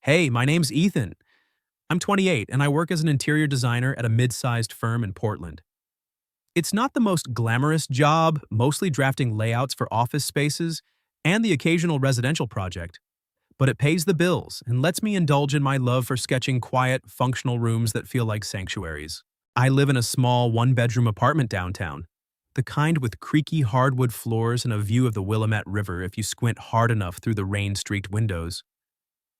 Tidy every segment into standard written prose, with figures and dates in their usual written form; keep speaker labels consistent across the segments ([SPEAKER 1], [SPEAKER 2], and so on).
[SPEAKER 1] Hey, my name's Ethan. I'm 28 and I work as an interior designer at a mid-sized firm in Portland. It's not the most glamorous job, mostly drafting layouts for office spaces and the occasional residential project, but it pays the bills and lets me indulge in my love for sketching quiet, functional rooms that feel like sanctuaries. I live in a small one-bedroom apartment downtown, the kind with creaky hardwood floors and a view of the Willamette River if you squint hard enough through the rain-streaked windows.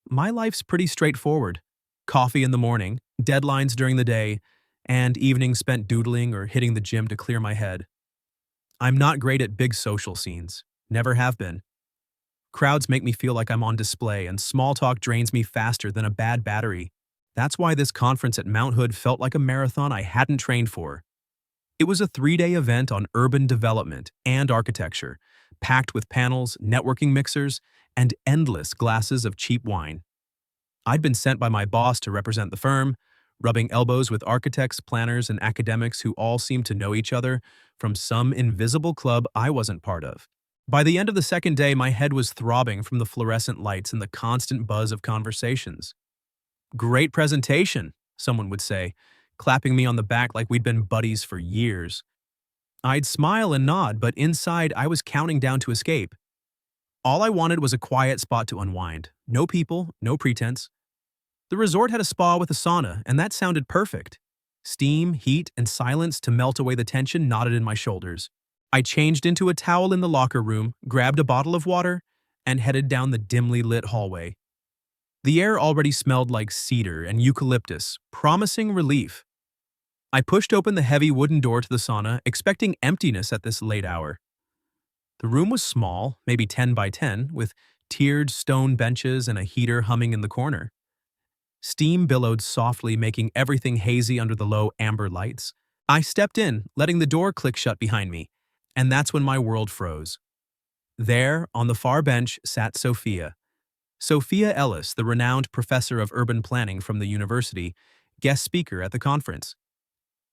[SPEAKER 1] My life's pretty straightforward. Coffee in the morning, deadlines during the day, and evenings spent doodling or hitting the gym to clear my head. I'm not great at big social scenes. Never have been. Crowds make me feel like I'm on display, and small talk drains me faster than a bad battery. That's why this conference at Mount Hood felt like a marathon I hadn't trained for. It was a 3-day event on urban development and architecture, packed with panels, networking mixers, and endless glasses of cheap wine. I'd been sent by my boss to represent the firm, rubbing elbows with architects, planners, and academics who all seemed to know each other from some invisible club I wasn't part of. By the end of the second day, my head was throbbing from the fluorescent lights and the constant buzz of conversations. "Great presentation," someone would say, clapping me on the back like we'd been buddies for years. I'd smile and nod, but inside I was counting down to escape. All I wanted was a quiet spot to unwind. No people, no pretense. The resort had a spa with a sauna, and that sounded perfect. Steam, heat, and silence to melt away the tension knotted in my shoulders. I changed into a towel in the locker room, grabbed a bottle of water, and headed down the dimly lit hallway. The air already smelled like cedar and eucalyptus, promising relief. I pushed open the heavy wooden door to the sauna, expecting emptiness at this late hour. The room was small, maybe 10 by 10, with tiered stone benches and a heater humming in the corner. Steam billowed softly, making everything hazy under the low amber lights. I stepped in, letting the door click shut behind me, and that's when my world froze. There, on the far bench, sat Sophia. Sophia Ellis, the renowned professor of urban planning from the university, guest speaker at the conference.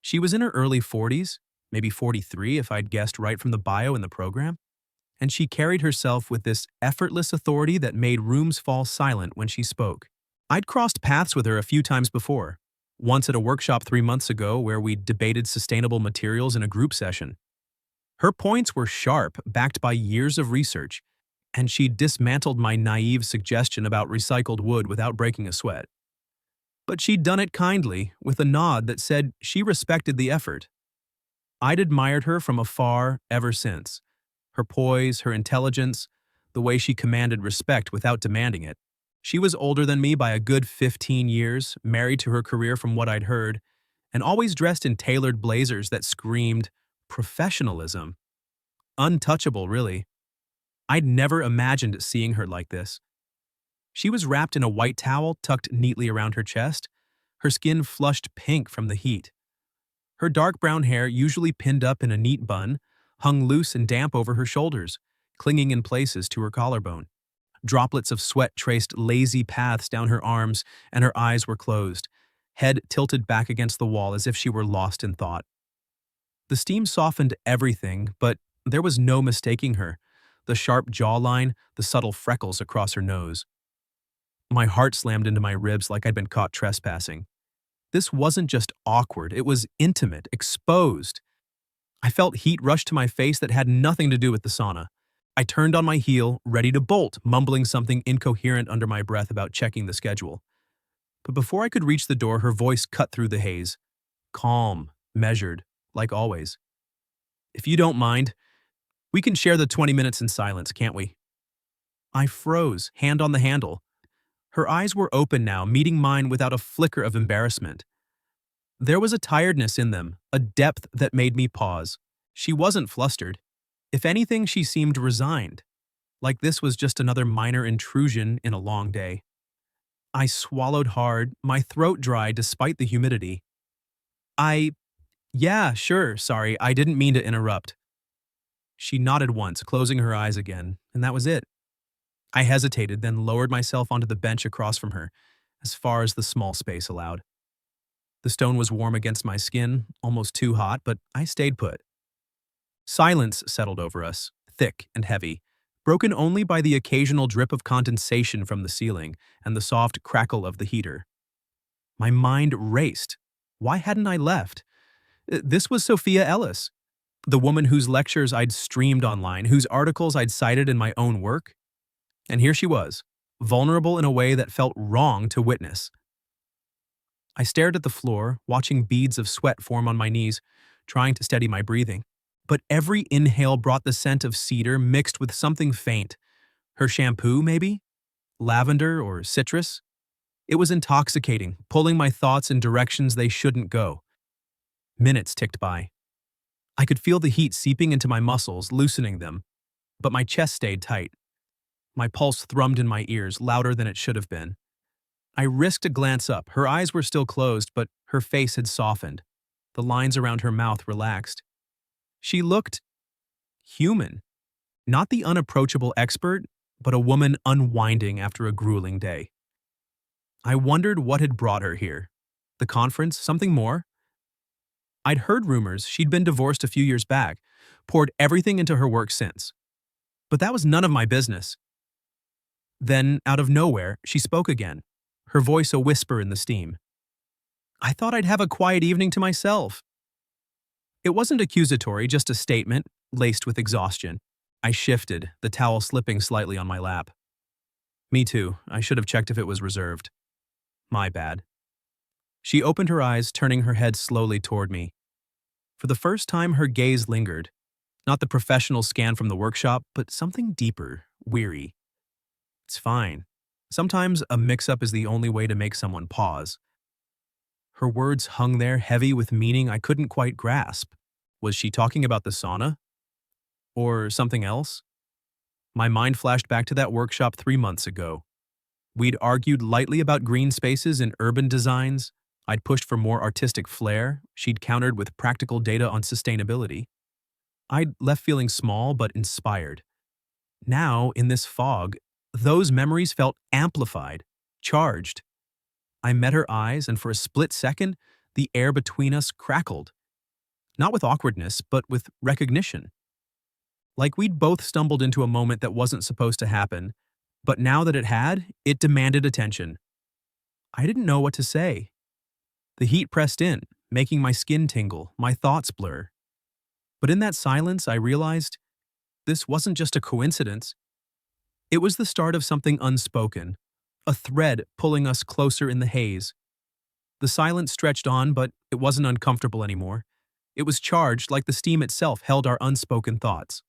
[SPEAKER 1] She was in her early 40s, maybe 43 if I'd guessed right from the bio in the program, and she carried herself with this effortless authority that made rooms fall silent when she spoke. I'd crossed paths with her a few times before, once at a workshop 3 months ago where we debated sustainable materials in a group session. Her points were sharp, backed by years of research, and she dismantled my naive suggestion about recycled wood without breaking a sweat. But she'd done it kindly, with a nod that said she respected the effort. I'd admired her from afar ever since. Her poise, her intelligence, the way she commanded respect without demanding it. She was older than me by a good 15 years, married to her career from what I'd heard, and always dressed in tailored blazers that screamed professionalism. Untouchable, really. I'd never imagined seeing her like this. She was wrapped in a white towel tucked neatly around her chest, her skin flushed pink from the heat. Her dark brown hair, usually pinned up in a neat bun, hung loose and damp over her shoulders, clinging in places to her collarbone. Droplets of sweat traced lazy paths down her arms, and her eyes were closed, head tilted back against the wall as if she were lost in thought. The steam softened everything, but there was no mistaking her. The sharp jawline, the subtle freckles across her nose. My heart slammed into my ribs like I'd been caught trespassing. This wasn't just awkward, it was intimate, exposed. I felt heat rush to my face that had nothing to do with the sauna. I turned on my heel, ready to bolt, mumbling something incoherent under my breath about checking the schedule. But before I could reach the door, her voice cut through the haze. Calm, measured, like always. "If you don't mind, we can share the 20 minutes in silence, can't we?" I froze, hand on the handle. Her eyes were open now, meeting mine without a flicker of embarrassment. There was a tiredness in them, a depth that made me pause. She wasn't flustered. If anything, she seemed resigned, like this was just another minor intrusion in a long day. I swallowed hard, my throat dry despite the humidity. Yeah, sure, sorry, I didn't mean to interrupt." She nodded once, closing her eyes again, and that was it. I hesitated, then lowered myself onto the bench across from her, as far as the small space allowed. The stone was warm against my skin, almost too hot, but I stayed put. Silence settled over us, thick and heavy, broken only by the occasional drip of condensation from the ceiling and the soft crackle of the heater. My mind raced. Why hadn't I left? This was Sophia Ellis, the woman whose lectures I'd streamed online, whose articles I'd cited in my own work. And here she was, vulnerable in a way that felt wrong to witness. I stared at the floor, watching beads of sweat form on my knees, trying to steady my breathing. But every inhale brought the scent of cedar mixed with something faint. Her shampoo, maybe? Lavender or citrus? It was intoxicating, pulling my thoughts in directions they shouldn't go. Minutes ticked by. I could feel the heat seeping into my muscles, loosening them, but my chest stayed tight. My pulse thrummed in my ears, louder than it should have been. I risked a glance up. Her eyes were still closed, but her face had softened. The lines around her mouth relaxed. She looked human. Not the unapproachable expert, but a woman unwinding after a grueling day. I wondered what had brought her here. The conference, something more? I'd heard rumors she'd been divorced a few years back, poured everything into her work since. But that was none of my business. Then, out of nowhere, she spoke again, her voice a whisper in the steam. I thought I'd have a quiet evening to myself. It wasn't accusatory, just a statement, laced with exhaustion. I shifted, the towel slipping slightly on my lap. Me too. I should have checked if it was reserved. My bad. She opened her eyes, turning her head slowly toward me. For the first time, her gaze lingered. Not the professional scan from the workshop, but something deeper, weary. It's fine. Sometimes a mix-up is the only way to make someone pause. Her words hung there, heavy with meaning I couldn't quite grasp. Was she talking about the sauna? Or something else? My mind flashed back to that workshop 3 months ago. We'd argued lightly about green spaces and urban designs. I'd pushed for more artistic flair. She'd countered with practical data on sustainability. I'd left feeling small but inspired. Now, in this fog, those memories felt amplified, charged. I met her eyes, and for a split second, the air between us crackled. Not with awkwardness, but with recognition. Like we'd both stumbled into a moment that wasn't supposed to happen, but now that it had, it demanded attention. I didn't know what to say. The heat pressed in, making my skin tingle, my thoughts blur. But in that silence, I realized this wasn't just a coincidence. It was the start of something unspoken, a thread pulling us closer in the haze. The silence stretched on, but it wasn't uncomfortable anymore. It was charged like the steam itself held our unspoken thoughts.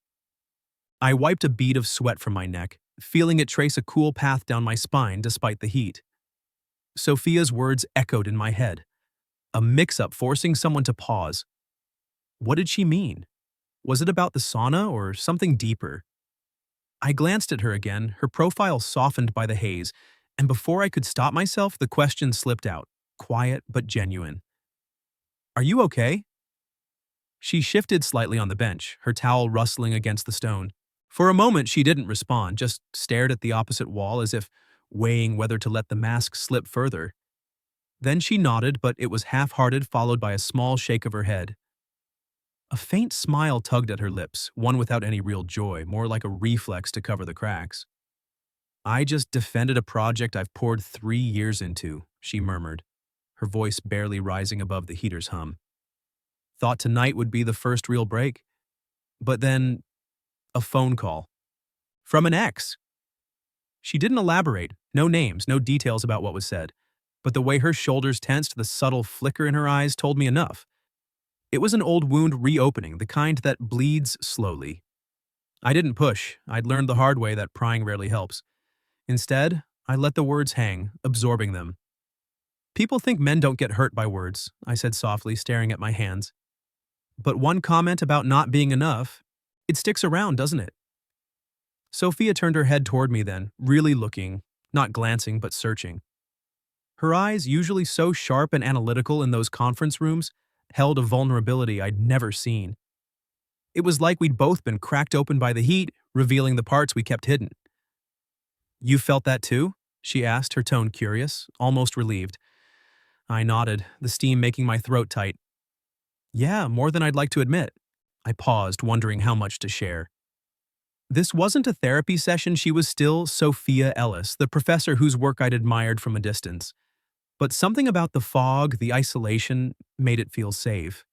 [SPEAKER 1] I wiped a bead of sweat from my neck, feeling it trace a cool path down my spine despite the heat. Sophia's words echoed in my head. A mix-up forcing someone to pause. What did she mean? Was it about the sauna or something deeper? I glanced at her again, her profile softened by the haze, and before I could stop myself, the question slipped out, quiet but genuine. Are you okay? She shifted slightly on the bench, her towel rustling against the stone. For a moment, she didn't respond, just stared at the opposite wall as if weighing whether to let the mask slip further. Then she nodded, but it was half-hearted, followed by a small shake of her head. A faint smile tugged at her lips, one without any real joy, more like a reflex to cover the cracks. I just defended a project I've poured 3 years into, she murmured, her voice barely rising above the heater's hum. Thought tonight would be the first real break. But then, a phone call. From an ex. She didn't elaborate, no names, no details about what was said. But the way her shoulders tensed, the subtle flicker in her eyes told me enough. It was an old wound reopening, the kind that bleeds slowly. I didn't push. I'd learned the hard way that prying rarely helps. Instead, I let the words hang, absorbing them. People think men don't get hurt by words, I said softly, staring at my hands. But one comment about not being enough, it sticks around, doesn't it? Sophia turned her head toward me then, really looking, not glancing but searching. Her eyes, usually so sharp and analytical in those conference rooms, held a vulnerability I'd never seen. It was like we'd both been cracked open by the heat, revealing the parts we kept hidden. You felt that too? She asked, her tone curious, almost relieved. I nodded, the steam making my throat tight. Yeah, more than I'd like to admit. I paused, wondering how much to share. This wasn't a therapy session, she was still Sophia Ellis, the professor whose work I'd admired from a distance. But something about the fog, the isolation, made it feel safe.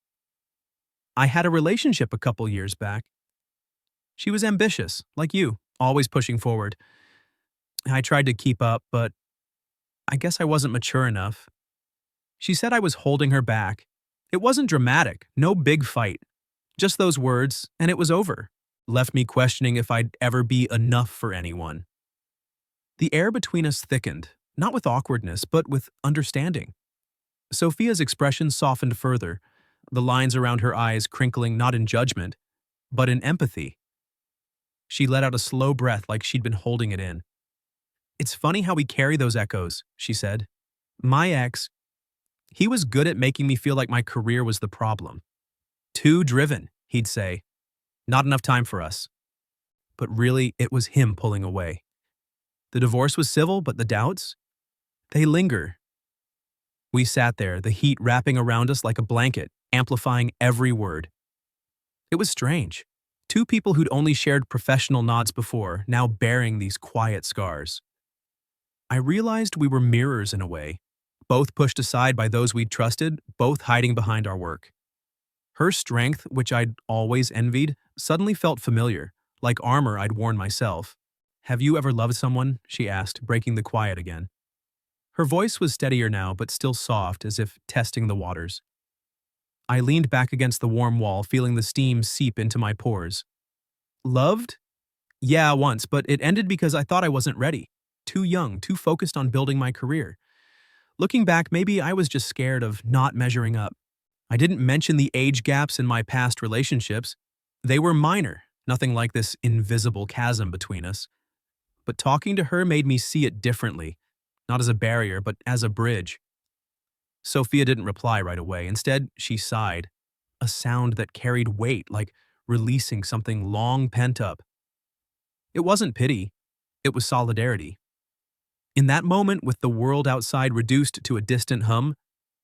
[SPEAKER 1] I had a relationship a couple years back. She was ambitious, like you, always pushing forward. I tried to keep up, but I guess I wasn't mature enough. She said I was holding her back. It wasn't dramatic, no big fight. Just those words, and it was over. Left me questioning if I'd ever be enough for anyone. The air between us thickened, not with awkwardness, but with understanding. Sophia's expression softened further, the lines around her eyes crinkling not in judgment, but in empathy. She let out a slow breath like she'd been holding it in. "It's funny how we carry those echoes," she said. "My ex, he was good at making me feel like my career was the problem. Too driven, he'd say. Not enough time for us." But really, it was him pulling away. The divorce was civil, but the doubts? They linger. We sat there, the heat wrapping around us like a blanket, amplifying every word. It was strange. Two people who'd only shared professional nods before, now bearing these quiet scars. I realized we were mirrors in a way, both pushed aside by those we'd trusted, both hiding behind our work. Her strength, which I'd always envied, suddenly felt familiar, like armor I'd worn myself. "Have you ever loved someone?" she asked, breaking the quiet again. Her voice was steadier now, but still soft, as if testing the waters. I leaned back against the warm wall, feeling the steam seep into my pores. "Loved? Yeah, once, but it ended because I thought I wasn't ready. Too young, too focused on building my career. Looking back, maybe I was just scared of not measuring up. I didn't mention the age gaps in my past relationships. They were minor, nothing like this invisible chasm between us. But talking to her made me see it differently, not as a barrier, but as a bridge." Sophia didn't reply right away. Instead, she sighed, a sound that carried weight, like releasing something long pent up. It wasn't pity, it was solidarity. In that moment, with the world outside reduced to a distant hum,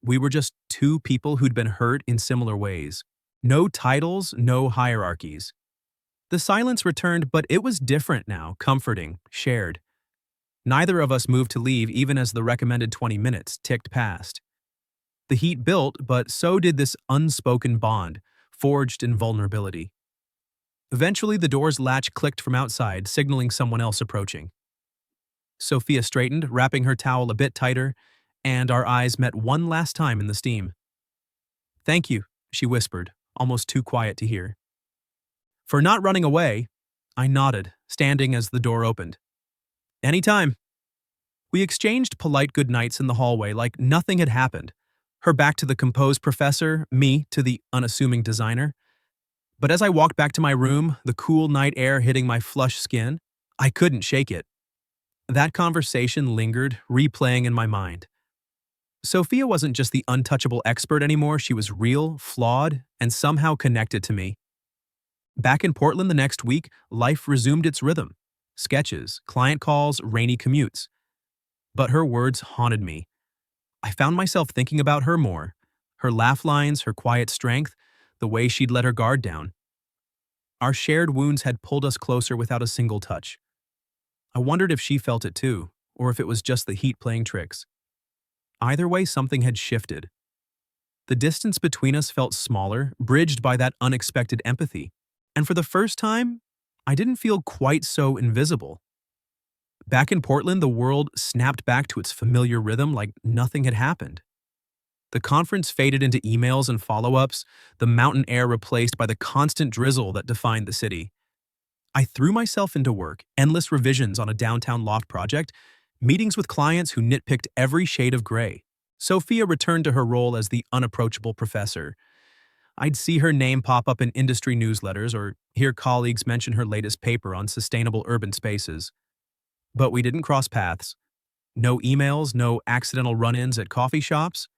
[SPEAKER 1] we were just two people who'd been hurt in similar ways. No titles, no hierarchies. The silence returned, but it was different now, comforting, shared. Neither of us moved to leave even as the recommended 20 minutes ticked past. The heat built, but so did this unspoken bond, forged in vulnerability. Eventually, the door's latch clicked from outside, signaling someone else approaching. Sophia straightened, wrapping her towel a bit tighter, and our eyes met one last time in the steam. "Thank you," she whispered, almost too quiet to hear. "For not running away," I nodded, standing as the door opened. "Anytime." We exchanged polite goodnights in the hallway like nothing had happened, her back to the composed professor, me to the unassuming designer. But as I walked back to my room, the cool night air hitting my flushed skin, I couldn't shake it. That conversation lingered, replaying in my mind. Sophia wasn't just the untouchable expert anymore, she was real, flawed, and somehow connected to me. Back in Portland the next week, life resumed its rhythm. Sketches, client calls, rainy commutes. But her words haunted me. I found myself thinking about her more. Her laugh lines, her quiet strength, the way she'd let her guard down. Our shared wounds had pulled us closer without a single touch. I wondered if she felt it too, or if it was just the heat playing tricks. Either way, something had shifted. The distance between us felt smaller, bridged by that unexpected empathy. And for the first time, I didn't feel quite so invisible. Back in Portland, the world snapped back to its familiar rhythm like nothing had happened. The conference faded into emails and follow-ups, the mountain air replaced by the constant drizzle that defined the city. I threw myself into work, endless revisions on a downtown loft project, meetings with clients who nitpicked every shade of gray. Sophia returned to her role as the unapproachable professor. I'd see her name pop up in industry newsletters or hear colleagues mention her latest paper on sustainable urban spaces. But we didn't cross paths. No emails, no accidental run-ins at coffee shops.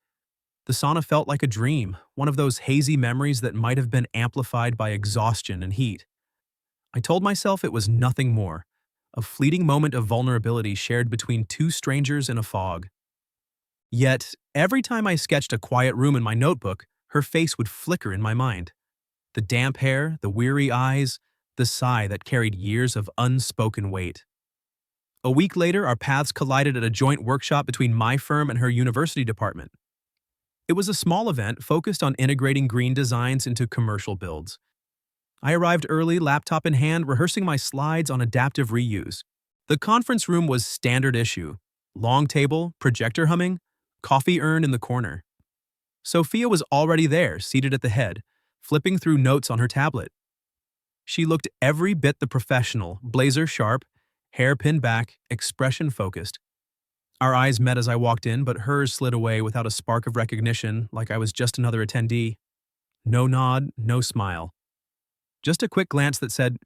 [SPEAKER 1] The sauna felt like a dream, one of those hazy memories that might have been amplified by exhaustion and heat. I told myself it was nothing more, a fleeting moment of vulnerability shared between two strangers in a fog. Yet, every time I sketched a quiet room in my notebook, her face would flicker in my mind. The damp hair, the weary eyes, the sigh that carried years of unspoken weight. A week later, our paths collided at a joint workshop between my firm and her university department. It was a small event focused on integrating green designs into commercial builds. I arrived early, laptop in hand, rehearsing my slides on adaptive reuse. The conference room was standard issue. Long table, projector humming, coffee urn in the corner. Sophia was already there, seated at the head, flipping through notes on her tablet. She looked every bit the professional, blazer sharp, hair pinned back, expression focused. Our eyes met as I walked in, but hers slid away without a spark of recognition, like I was just another attendee. No nod, no smile. Just a quick glance that said,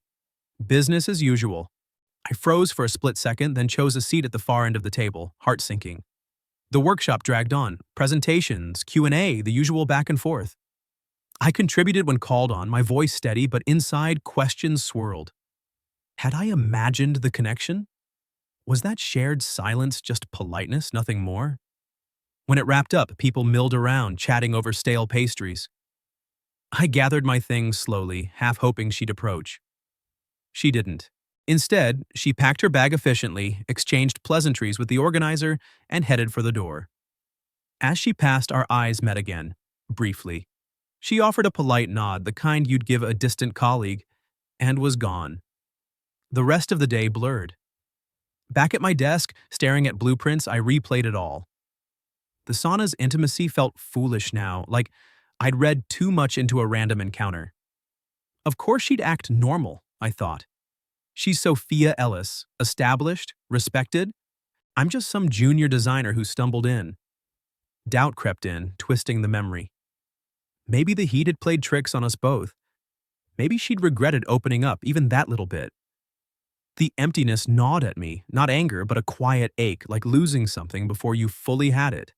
[SPEAKER 1] business as usual. I froze for a split second, then chose a seat at the far end of the table, heart sinking. The workshop dragged on, presentations, Q&A, the usual back and forth. I contributed when called on, my voice steady, but inside questions swirled. Had I imagined the connection? Was that shared silence just politeness, nothing more? When it wrapped up, people milled around, chatting over stale pastries. I gathered my things slowly, half hoping she'd approach. She didn't. Instead, she packed her bag efficiently, exchanged pleasantries with the organizer, and headed for the door. As she passed, our eyes met again, briefly. She offered a polite nod, the kind you'd give a distant colleague, and was gone. The rest of the day blurred. Back at my desk, staring at blueprints, I replayed it all. The sauna's intimacy felt foolish now, like I'd read too much into a random encounter. Of course she'd act normal, I thought. She's Sophia Ellis, established, respected. I'm just some junior designer who stumbled in. Doubt crept in, twisting the memory. Maybe the heat had played tricks on us both. Maybe she'd regretted opening up even that little bit. The emptiness gnawed at me, not anger, but a quiet ache, like losing something before you fully had it.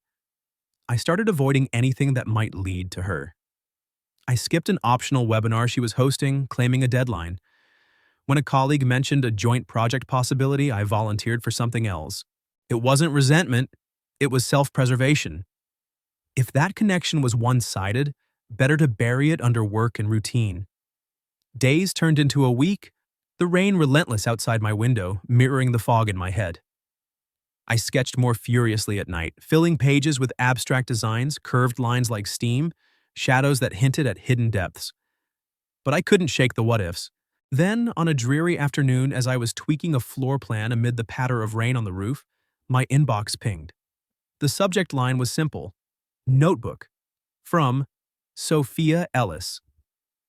[SPEAKER 1] I started avoiding anything that might lead to her. I skipped an optional webinar she was hosting, claiming a deadline. When a colleague mentioned a joint project possibility, I volunteered for something else. It wasn't resentment, it was self-preservation. If that connection was one-sided, better to bury it under work and routine. Days turned into a week, the rain relentless outside my window, mirroring the fog in my head. I sketched more furiously at night, filling pages with abstract designs, curved lines like steam, shadows that hinted at hidden depths. But I couldn't shake the what-ifs. Then, on a dreary afternoon, as I was tweaking a floor plan amid the patter of rain on the roof, my inbox pinged. The subject line was simple. Notebook. From Sophia Ellis.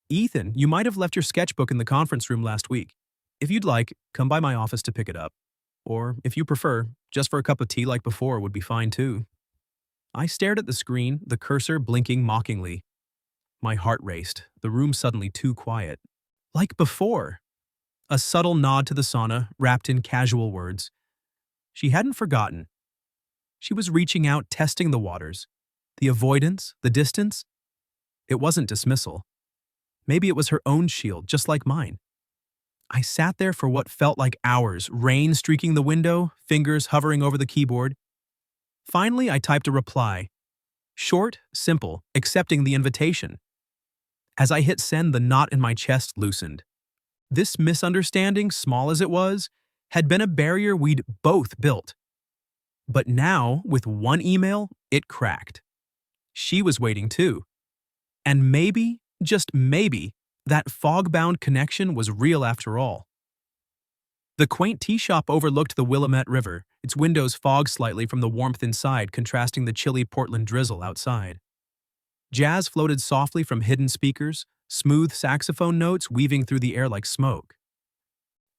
[SPEAKER 1] Ethan, you might have left your sketchbook in the conference room last week. If you'd like, come by my office to pick it up. Or, if you prefer, just for a cup of tea like before would be fine too. I stared at the screen, the cursor blinking mockingly. My heart raced, the room suddenly too quiet. Like before. A subtle nod to the sauna, wrapped in casual words. She hadn't forgotten. She was reaching out, testing the waters. The avoidance, the distance. It wasn't dismissal. Maybe it was her own shield, just like mine. I sat there for what felt like hours, rain streaking the window, fingers hovering over the keyboard. Finally, I typed a reply. Short, simple, accepting the invitation. As I hit send, the knot in my chest loosened. This misunderstanding, small as it was, had been a barrier we'd both built. But now, with one email, it cracked. She was waiting too. And maybe, just maybe, that fog-bound connection was real after all. The quaint tea shop overlooked the Willamette River, its windows fogged slightly from the warmth inside, contrasting the chilly Portland drizzle outside. Jazz floated softly from hidden speakers, smooth saxophone notes weaving through the air like smoke.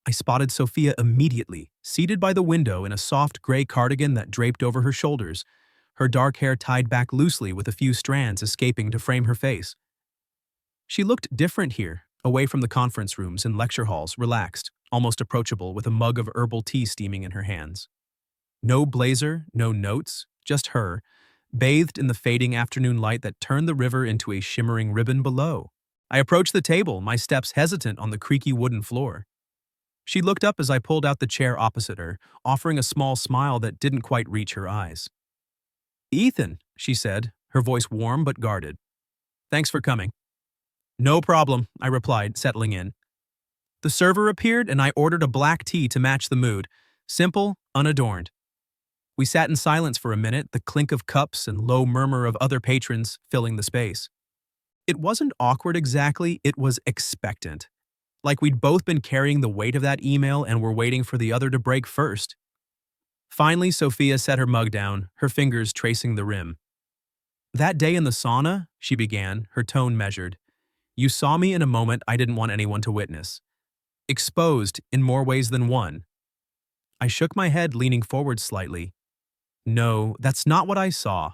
[SPEAKER 1] I spotted Sophia immediately, seated by the window in a soft gray cardigan that draped over her shoulders, her dark hair tied back loosely with a few strands escaping to frame her face. She looked different here, away from the conference rooms and lecture halls, relaxed, almost approachable, with a mug of herbal tea steaming in her hands. No blazer, no notes, just her, bathed in the fading afternoon light that turned the river into a shimmering ribbon below. I approached the table, my steps hesitant on the creaky wooden floor. She looked up as I pulled out the chair opposite her, offering a small smile that didn't quite reach her eyes. "Ethan," she said, her voice warm but guarded. "Thanks for coming." "No problem," I replied, settling in. The server appeared and I ordered a black tea to match the mood. Simple, unadorned. We sat in silence for a minute, the clink of cups and low murmur of other patrons filling the space. It wasn't awkward exactly, it was expectant. Like we'd both been carrying the weight of that email and were waiting for the other to break first. Finally, Sophia set her mug down, her fingers tracing the rim. That day in the sauna, she began, her tone measured. You saw me in a moment I didn't want anyone to witness. Exposed in more ways than one. I shook my head, leaning forward slightly. No, that's not what I saw.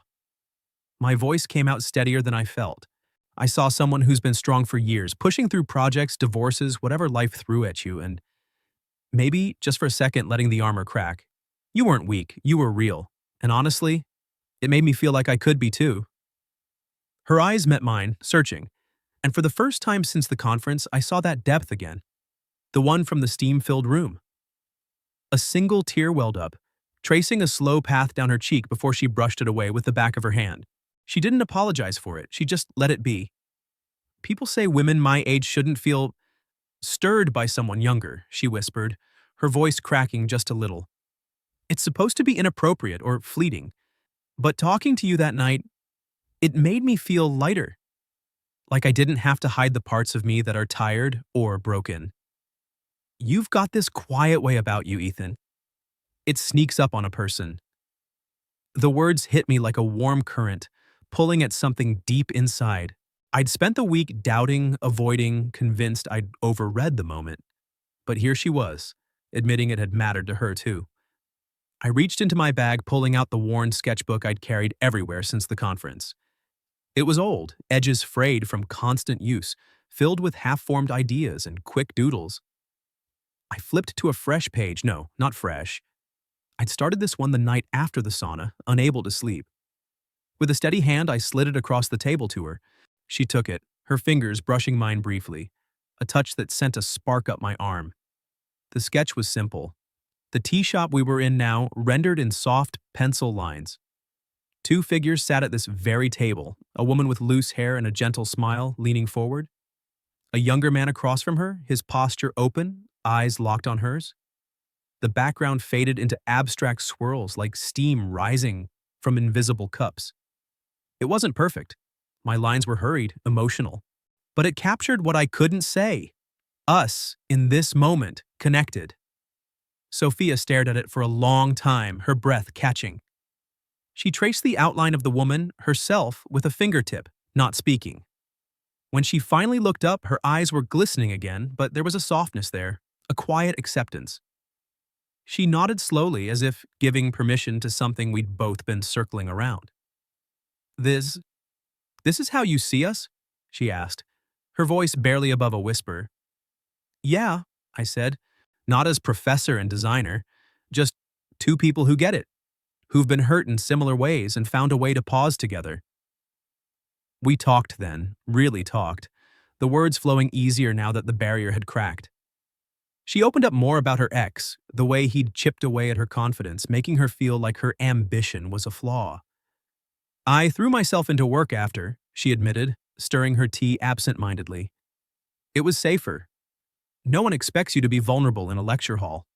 [SPEAKER 1] My voice came out steadier than I felt. I saw someone who's been strong for years, pushing through projects, divorces, whatever life threw at you, and maybe, just for a second, letting the armor crack. You weren't weak, you were real. And honestly, it made me feel like I could be too. Her eyes met mine, searching, and for the first time since the conference, I saw that depth again. The one from the steam-filled room. A single tear welled up, tracing a slow path down her cheek before she brushed it away with the back of her hand. She didn't apologize for it, she just let it be. People say women my age shouldn't feel stirred by someone younger, she whispered, her voice cracking just a little. It's supposed to be inappropriate or fleeting, but talking to you that night, it made me feel lighter. Like I didn't have to hide the parts of me that are tired or broken. You've got this quiet way about you, Ethan. It sneaks up on a person. The words hit me like a warm current, pulling at something deep inside. I'd spent the week doubting, avoiding, convinced I'd overread the moment. But here she was, admitting it had mattered to her too. I reached into my bag, pulling out the worn sketchbook I'd carried everywhere since the conference. It was old, edges frayed from constant use, filled with half-formed ideas and quick doodles. I flipped to a fresh page. No, not fresh. I'd started this one the night after the sauna, unable to sleep. With a steady hand, I slid it across the table to her. She took it, her fingers brushing mine briefly, a touch that sent a spark up my arm. The sketch was simple. The tea shop we were in now, rendered in soft pencil lines. Two figures sat at this very table, a woman with loose hair and a gentle smile leaning forward. A younger man across from her, his posture open, eyes locked on hers. The background faded into abstract swirls like steam rising from invisible cups. It wasn't perfect. My lines were hurried, emotional. But it captured what I couldn't say. Us, in this moment, connected. Sophia stared at it for a long time, her breath catching. She traced the outline of the woman, herself, with a fingertip, not speaking. When she finally looked up, her eyes were glistening again, but there was a softness there, a quiet acceptance. She nodded slowly, as if giving permission to something we'd both been circling around. This is how you see us? She asked, her voice barely above a whisper. Yeah, I said, not as professor and designer, just two people who get it, who've been hurt in similar ways and found a way to pause together. We talked then, really talked, the words flowing easier now that the barrier had cracked. She opened up more about her ex, the way he'd chipped away at her confidence, making her feel like her ambition was a flaw. I threw myself into work after, she admitted, stirring her tea absent-mindedly. It was safer. No one expects you to be vulnerable in a lecture hall.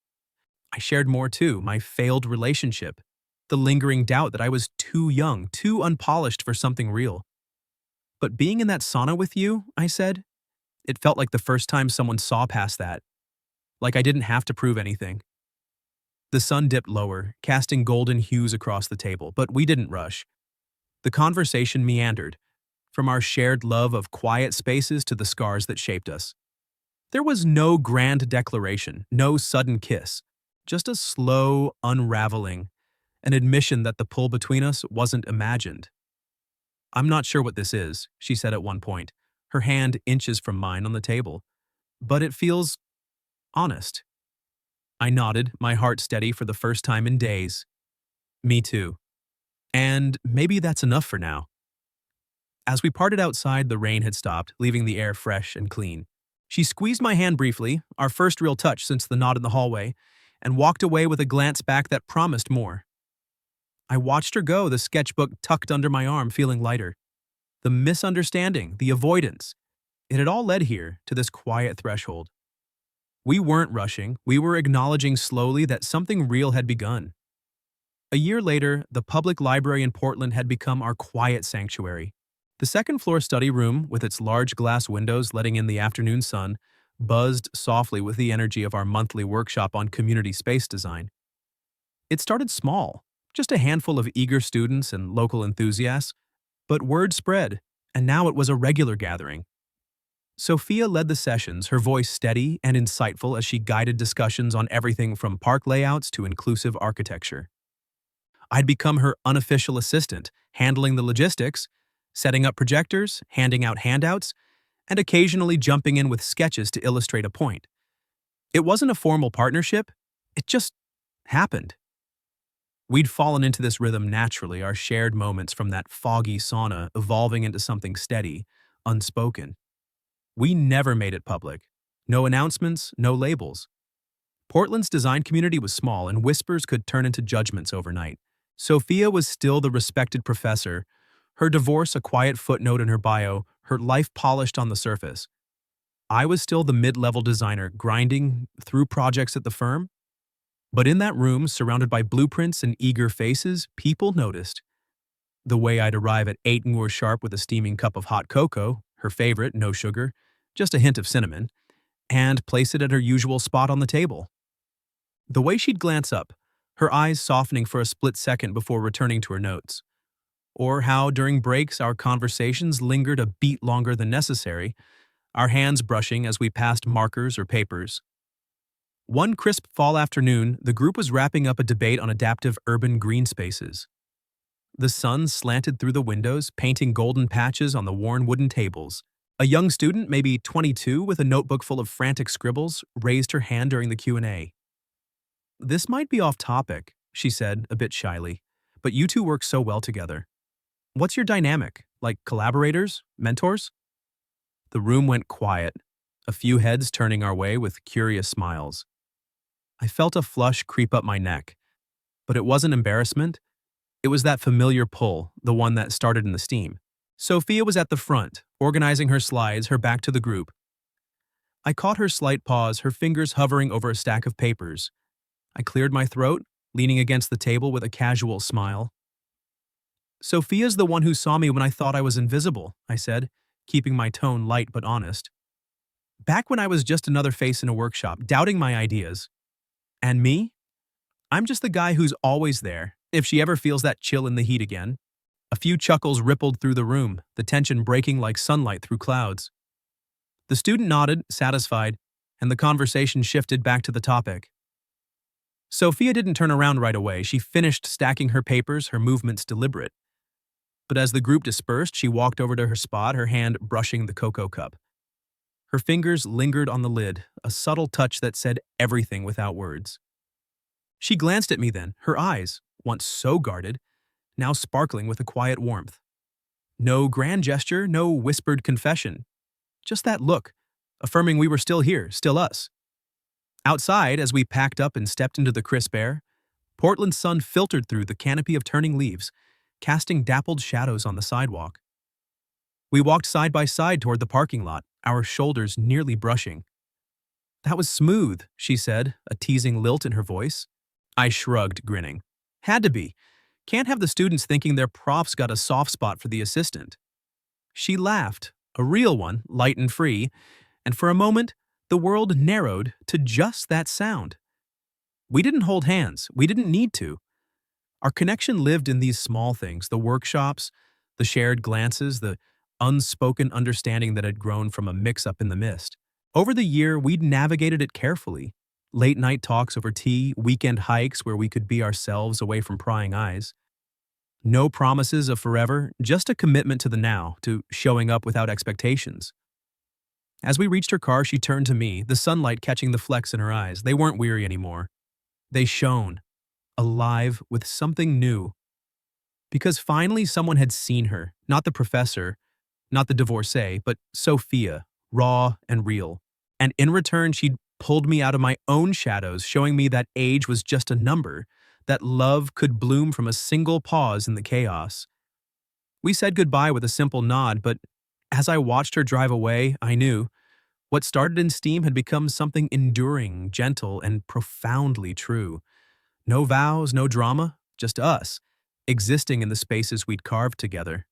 [SPEAKER 1] I shared more too, my failed relationship, the lingering doubt that I was too young, too unpolished for something real. But being in that sauna with you, I said, it felt like the first time someone saw past that. Like I didn't have to prove anything. The sun dipped lower, casting golden hues across the table, but we didn't rush. The conversation meandered, from our shared love of quiet spaces to the scars that shaped us. There was no grand declaration, no sudden kiss, just a slow unraveling, an admission that the pull between us wasn't imagined. I'm not sure what this is, she said at one point, her hand inches from mine on the table, but it feels honest. I nodded, my heart steady for the first time in days. Me too. And maybe that's enough for now. As we parted outside, the rain had stopped, leaving the air fresh and clean. She squeezed my hand briefly, our first real touch since the nod in the hallway, and walked away with a glance back that promised more. I watched her go, the sketchbook tucked under my arm, feeling lighter. The misunderstanding, the avoidance, it had all led here, to this quiet threshold. We weren't rushing, we were acknowledging slowly that something real had begun. A year later, the public library in Portland had become our quiet sanctuary. The second floor study room, with its large glass windows letting in the afternoon sun, buzzed softly with the energy of our monthly workshop on community space design. It started small, just a handful of eager students and local enthusiasts, but word spread, and now it was a regular gathering. Sophia led the sessions, her voice steady and insightful as she guided discussions on everything from park layouts to inclusive architecture. I'd become her unofficial assistant, handling the logistics, setting up projectors, handing out handouts, and occasionally jumping in with sketches to illustrate a point. It wasn't a formal partnership, it just happened. We'd fallen into this rhythm naturally, our shared moments from that foggy sauna evolving into something steady, unspoken. We never made it public. No announcements, no labels. Portland's design community was small, and whispers could turn into judgments overnight. Sophia was still the respected professor, her divorce a quiet footnote in her bio, her life polished on the surface. I was still the mid-level designer, grinding through projects at the firm. But in that room, surrounded by blueprints and eager faces, people noticed. The way I'd arrive at 8 sharp with a steaming cup of hot cocoa, her favorite, no sugar, just a hint of cinnamon, and place it at her usual spot on the table. The way she'd glance up, her eyes softening for a split second before returning to her notes. Or how, during breaks, our conversations lingered a beat longer than necessary, our hands brushing as we passed markers or papers. One crisp fall afternoon, the group was wrapping up a debate on adaptive urban green spaces. The sun slanted through the windows, painting golden patches on the worn wooden tables. A young student, maybe 22, with a notebook full of frantic scribbles, raised her hand during the Q&A. "This might be off topic," she said, a bit shyly, "but you two work so well together. What's your dynamic? Like collaborators? Mentors?" The room went quiet, a few heads turning our way with curious smiles. I felt a flush creep up my neck, but it wasn't embarrassment. It was that familiar pull, the one that started in the steam. Sophia was at the front, organizing her slides, her back to the group. I caught her slight pause, her fingers hovering over a stack of papers. I cleared my throat, leaning against the table with a casual smile. "Sophia's the one who saw me when I thought I was invisible," I said, keeping my tone light but honest. "Back when I was just another face in a workshop, doubting my ideas. And me? I'm just the guy who's always there, if she ever feels that chill in the heat again." A few chuckles rippled through the room, the tension breaking like sunlight through clouds. The student nodded, satisfied, and the conversation shifted back to the topic. Sophia didn't turn around right away. She finished stacking her papers, her movements deliberate. But as the group dispersed, she walked over to her spot, her hand brushing the cocoa cup. Her fingers lingered on the lid, a subtle touch that said everything without words. She glanced at me then, her eyes, once so guarded, now sparkling with a quiet warmth. No grand gesture, no whispered confession. Just that look, affirming we were still here, still us. Outside, as we packed up and stepped into the crisp air, Portland's sun filtered through the canopy of turning leaves, casting dappled shadows on the sidewalk. We walked side by side toward the parking lot, our shoulders nearly brushing. "That was smooth," she said, a teasing lilt in her voice. I shrugged, grinning. "Had to be. Can't have the students thinking their prof's got a soft spot for the assistant." She laughed, a real one, light and free, and for a moment, the world narrowed to just that sound. We didn't hold hands. We didn't need to. Our connection lived in these small things, the workshops, the shared glances, the unspoken understanding that had grown from a mix-up in the mist. Over the year, we'd navigated it carefully. Late-night talks over tea, weekend hikes where we could be ourselves away from prying eyes. No promises of forever, just a commitment to the now, to showing up without expectations. As we reached her car, she turned to me, the sunlight catching the flecks in her eyes. They weren't weary anymore. They shone, alive with something new. Because finally someone had seen her, not the professor, not the divorcee, but Sophia, raw and real. And in return, she'd pulled me out of my own shadows, showing me that age was just a number, that love could bloom from a single pause in the chaos. We said goodbye with a simple nod, but as I watched her drive away, I knew What started in steam had become something enduring, gentle, and profoundly true. No vows, no drama, just us, existing in the spaces we'd carved together.